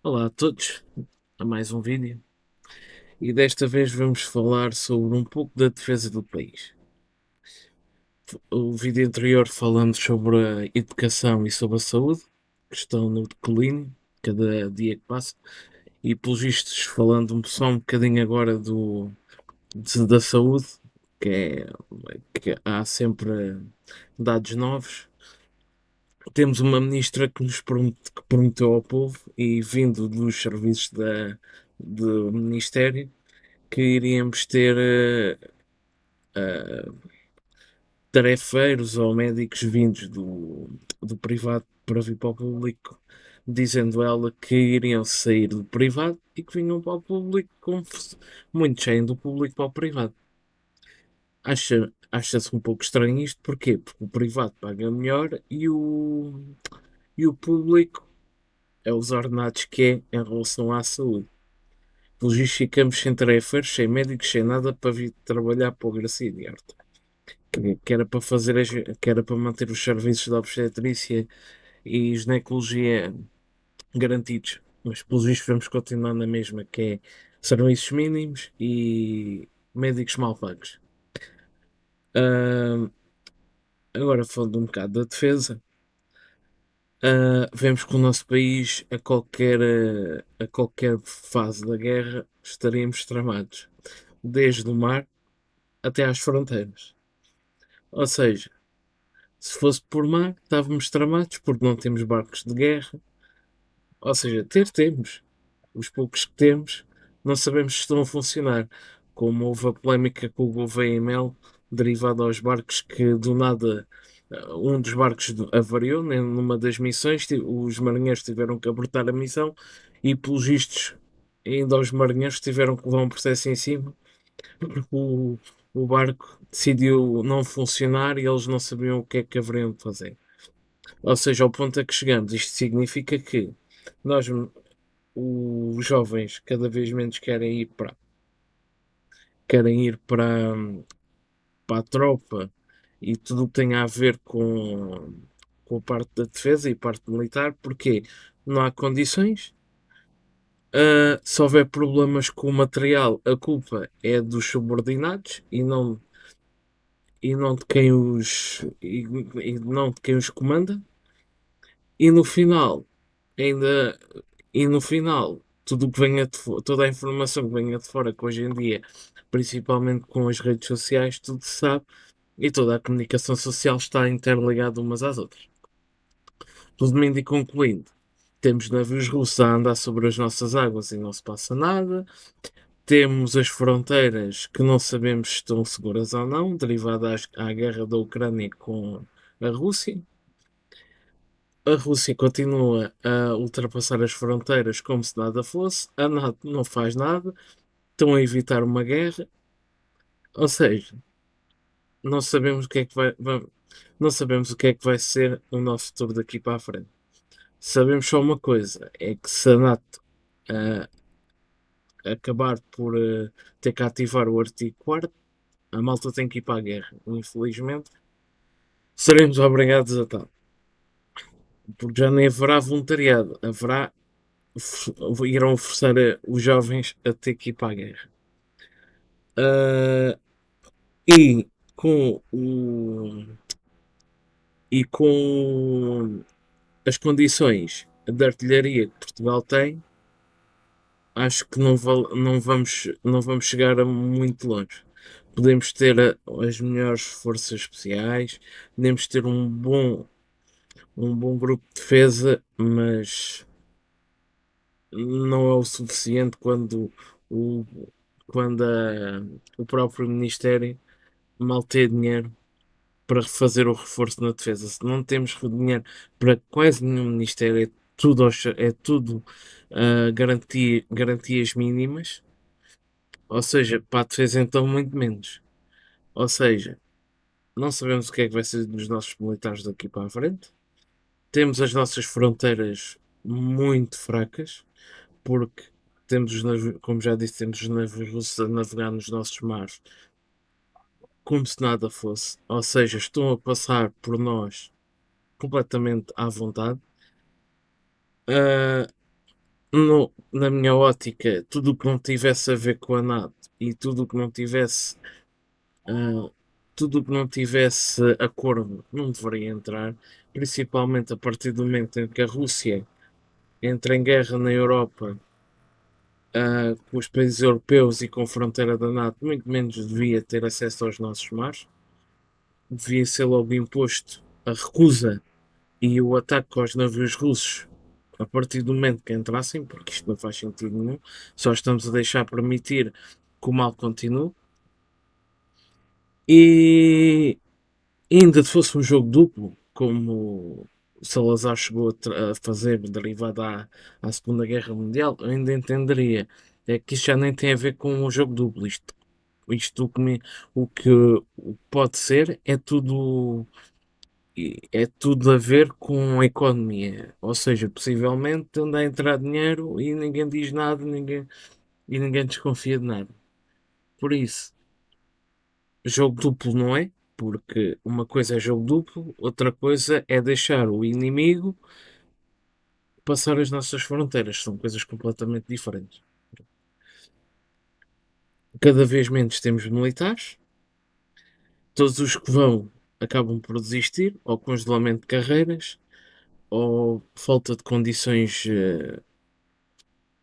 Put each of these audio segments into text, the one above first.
Olá a todos, a mais um vídeo e desta vez vamos falar sobre um pouco da defesa do país. O vídeo anterior falamos sobre a educação e sobre a saúde, que estão no declínio cada dia que passa, e pelos vistos falando só um bocadinho agora da saúde, que, é, que há sempre dados novos. Temos uma ministra que prometeu ao povo e vindo dos serviços do Ministério que iríamos ter tarefeiros ou médicos vindos do privado para vir para o público, dizendo ela que iriam sair do privado e que vinham para o público, como muitos saem do público para o privado. Acha-se um pouco estranho isto, porquê? Porque o privado paga melhor e o público é os ordenados que é em relação à saúde. Pelos vistos, ficamos sem tarefeiros, sem médicos, sem nada para vir trabalhar para o Gracia de Arte. Que era para fazer que era para manter os serviços de obstetrícia e ginecologia garantidos. Mas pelos vistos vamos continuar na mesma, que é serviços mínimos e médicos mal pagos. Ah, agora falando um bocado da defesa, vemos que o nosso país a qualquer fase da guerra estaríamos tramados, desde o mar até às fronteiras. Ou seja, se fosse por mar, estávamos tramados porque não temos barcos de guerra. Ou seja, temos. Os poucos que temos, não sabemos se estão a funcionar. Como houve a polémica com o Gouveia e Mel, derivada aos barcos que do nada um dos barcos avariou, né, numa das missões, os marinheiros tiveram que abortar a missão e, pelos vistos, ainda os marinheiros tiveram que levar um processo em cima porque o barco decidiu não funcionar e eles não sabiam o que é que haveriam de fazer. Ou seja, ao ponto a que chegamos, isto significa que nós, os jovens, cada vez menos querem ir para a tropa e tudo o que tem a ver com a parte da defesa e parte militar, porque não há condições. Se houver problemas com o material, a culpa é dos subordinados e não de quem os comanda. E no final, ainda e no final, tudo o que venha toda a informação que venha de fora, que hoje em dia, principalmente com as redes sociais, tudo se sabe e toda a comunicação social está interligada umas às outras. Resumindo e concluindo, temos navios russos a andar sobre as nossas águas e não se passa nada. Temos as fronteiras que não sabemos se estão seguras ou não, derivada à guerra da Ucrânia com a Rússia. A Rússia continua a ultrapassar as fronteiras como se nada fosse, a NATO não faz nada, estão a evitar uma guerra, ou seja, não sabemos o que é que não sabemos o que é que vai ser o nosso futuro daqui para a frente. Sabemos só uma coisa, é que se a NATO ah, acabar por ter que ativar o artigo 4º, a malta tem que ir para a guerra. Infelizmente, seremos obrigados a tal, porque já nem haverá voluntariado, irão forçar os jovens a ter que ir para a guerra. Ah, e com o e com as condições de artilharia que Portugal tem, acho que não vamos chegar a muito longe. Podemos ter as melhores forças especiais, podemos ter um bom grupo de defesa, mas não é o suficiente o, o próprio Ministério mal tem dinheiro para fazer o reforço na defesa. Se não temos dinheiro para quase nenhum ministério, é tudo garantias mínimas, ou seja, para a defesa então muito menos. Ou seja, não sabemos o que é que vai ser dos nossos militares daqui para a frente. Temos as nossas fronteiras muito fracas, porque temos como já disse, temos os navios russos a navegar nos nossos mares como se nada fosse. Ou seja, estão a passar por nós completamente à vontade. Ah, na minha ótica, tudo o que não tivesse a ver com a NATO e tudo o que não tivesse, ah, tudo o que não tivesse acordo não deveria entrar, principalmente a partir do momento em que a Rússia entra em guerra na Europa, com os países europeus e com fronteira da NATO, muito menos devia ter acesso aos nossos mares, devia ser logo imposto a recusa e o ataque aos navios russos a partir do momento que entrassem, porque isto não faz sentido nenhum, só estamos a deixar permitir que o mal continue. E ainda fosse um jogo duplo, como o Salazar chegou a fazer, derivado à Segunda Guerra Mundial, eu ainda entenderia. É que isto já nem tem a ver com um jogo duplo. Isto o que pode ser é tudo a ver com a economia. Ou seja, possivelmente anda a entrar dinheiro e ninguém diz nada, ninguém desconfia de nada. Por isso, jogo duplo não é, porque uma coisa é jogo duplo, outra coisa é deixar o inimigo passar as nossas fronteiras. São coisas completamente diferentes. Cada vez menos temos militares, todos os que vão acabam por desistir, ou congelamento de carreiras, ou falta de condições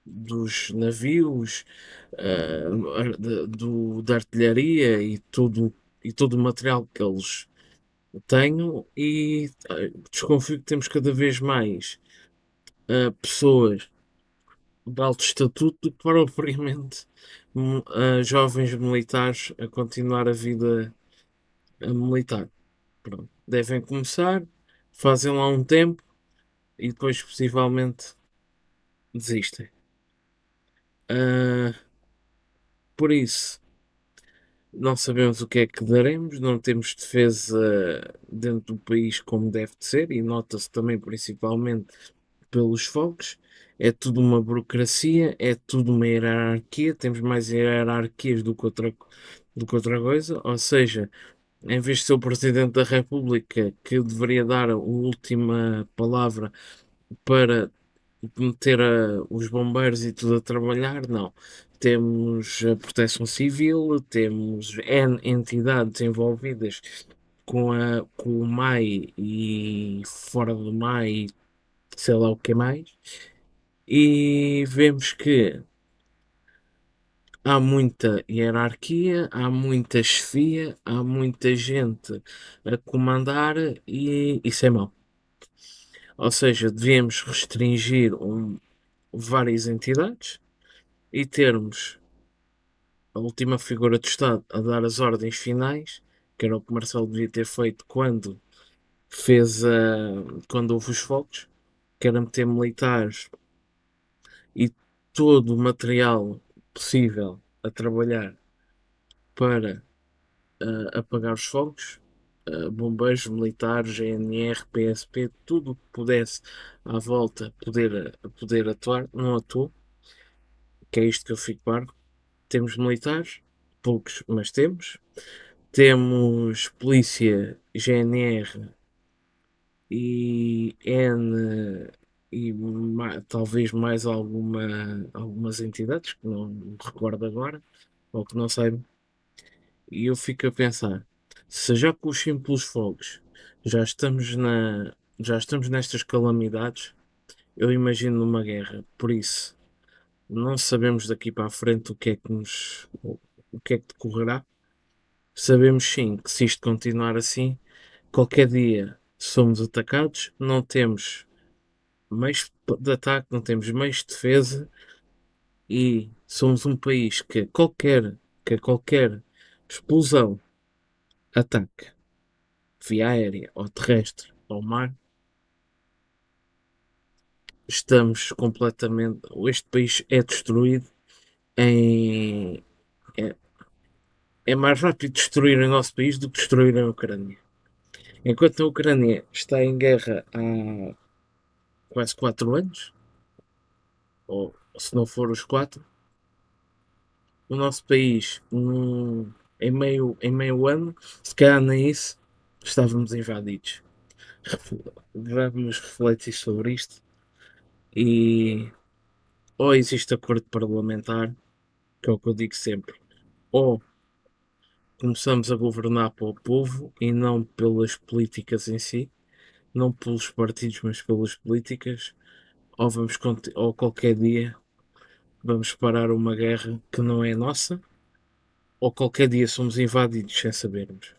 dos navios, da artilharia e todo o material que eles tenham. E desconfio que temos cada vez mais pessoas de alto estatuto do que propriamente jovens militares a continuar a vida militar. Pronto. Devem começar, fazem lá um tempo e depois possivelmente desistem. Ah, por isso, não sabemos o que é que daremos, não temos defesa dentro do país como deve de ser, e nota-se também principalmente pelos fogos. É tudo uma burocracia, é tudo uma hierarquia, temos mais hierarquias do que outra coisa, ou seja, em vez de ser o Presidente da República que deveria dar a última palavra para meter os bombeiros e tudo a trabalhar, não. Temos a Proteção Civil, temos N entidades envolvidas com o MAI e fora do MAI, sei lá o que mais, e vemos que há muita hierarquia, há muita chefia, há muita gente a comandar e isso é mau. Ou seja, devemos restringir várias entidades e termos a última figura do Estado a dar as ordens finais, que era o que Marcelo devia ter feito quando houve os fogos, que era meter militares e todo o material possível a trabalhar para apagar os fogos, bombeiros, militares, GNR, PSP, tudo o que pudesse à volta poder atuar, não atuou, que é isto que eu fico parvo. Temos militares, poucos, mas temos. Temos polícia, GNR e N e talvez mais algumas entidades que não me recordo agora, ou que não sei. E eu fico a pensar, se já com os simples fogos já estamos já estamos nestas calamidades, eu imagino uma guerra. Por isso, não sabemos daqui para a frente o que é que decorrerá. Sabemos sim que se isto continuar assim, qualquer dia somos atacados, não temos meios de ataque, não temos meios de defesa e somos um país que qualquer explosão, ataque via aérea ou terrestre ou mar, estamos completamente. Este país é destruído em. É, é mais rápido destruir o nosso país do que destruir a Ucrânia. Enquanto a Ucrânia está em guerra há quase 4 anos, ou se não for os 4, o nosso país, em meio ano, se calhar nem isso, estávamos invadidos. Vamos refletir sobre isto e ou existe acordo parlamentar, que é o que eu digo sempre, ou começamos a governar para o povo e não pelas políticas em si, não pelos partidos, mas pelas políticas, ou qualquer dia vamos parar uma guerra que não é nossa, ou qualquer dia somos invadidos sem sabermos.